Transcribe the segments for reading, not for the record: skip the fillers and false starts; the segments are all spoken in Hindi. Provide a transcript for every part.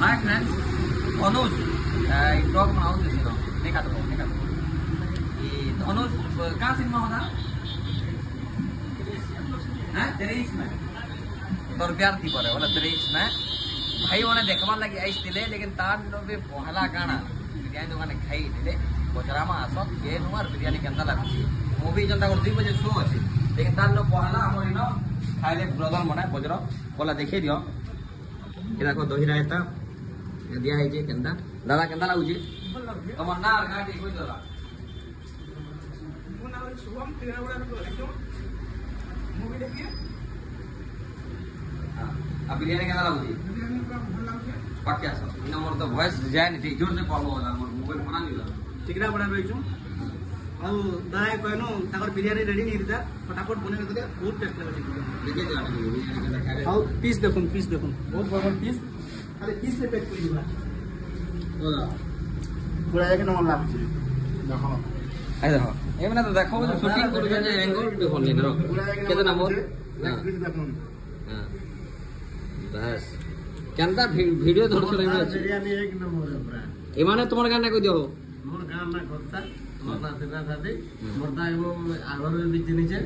हाय फ्रेंड्स अनुज ब्लॉग बनाओ जैसे ना देखा तो ये अनुज कहाँ सिनेमा होता है 23 में तो प्यार थी पर बोला 23 में भाई उन्हें देखवा लगी आई दिले लेकिन तार भी पहला गाना बिरयानी दुकान खाई दिले बजरा में आस ये नुआर बिरयानी के अंदर लगुची मूवी जनता को 2 बजे शो अच्छे लेकिन तार पहला हमारे ना खाइले ब्रदर मना बजर बोला देखे दियो ये देखो दही रायता दिया है केंदा दादा केंदा लागुची तमर ना गाडी कोई दादा मुना शुभम तेरा बड़ा देखो मूवी देखिए हां अब बिरयानी केंदा लागुची बिरयानी का भल लागुची पक्का सब इन मोर तो वॉइस जाय नहीं जोर से पड़लो वाला मोर मोबाइल बना लिला टिकरा बड़ा रहिछु ଆଉ ଦାଏ କହିନୁ ତାଙ୍କର ବିରିୟାନୀ ରେଡି नहीं था फटाफट बने के बहुत टेस्ट लगे देखिए जाने बिरयानी केंदा खाए ଆଉ पीस देखुन बहुत बड़ पीस खाली पीस ले पैक करी बा पूरा एक नंबर लागुची देखो आई देखो ए माने तो देखो जो शूटिंग करू जे एंगल देखो ले रो केते नंबर हां बस केंदा वीडियो धर छले बिरयानी एक नंबर है पूरा ए माने तुम्हार गाना को दियो मोर गाना करता मोरता सिना साथी मोरता एवं आगर भी चिनिचे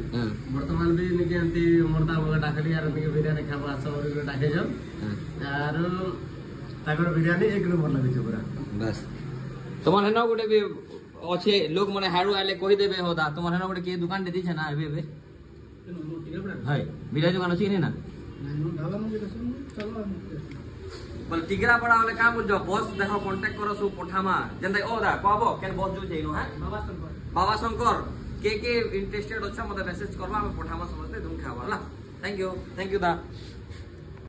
वर्तमान भी निके अंती मोरता मगा डाकली यार निके बिरयानी खाबा सब डाके जो यार तागर बिरयानी एक नंबर लगे छ पूरा बस तुम्हार हेना गोटे भी अच्छे लोग माने हारू आले कहि देबे होता तुम्हार हेना गोटे के दुकान दे दी छ ना अबे हाय बिरयानी दुकान अछि नहीं ना ढाबा में चलो बोल टिकरा पड़ा वाले काम बोल जो बॉस देखो कांटेक्ट करो सो पठामा जंदा ओ दा कहबो केन बॉस जो जेनो है बाबा शंकर के इंटरेस्टेड अच्छा मते मैसेज करबा हम पठामा समझते तुम खावा हला थैंक यू दा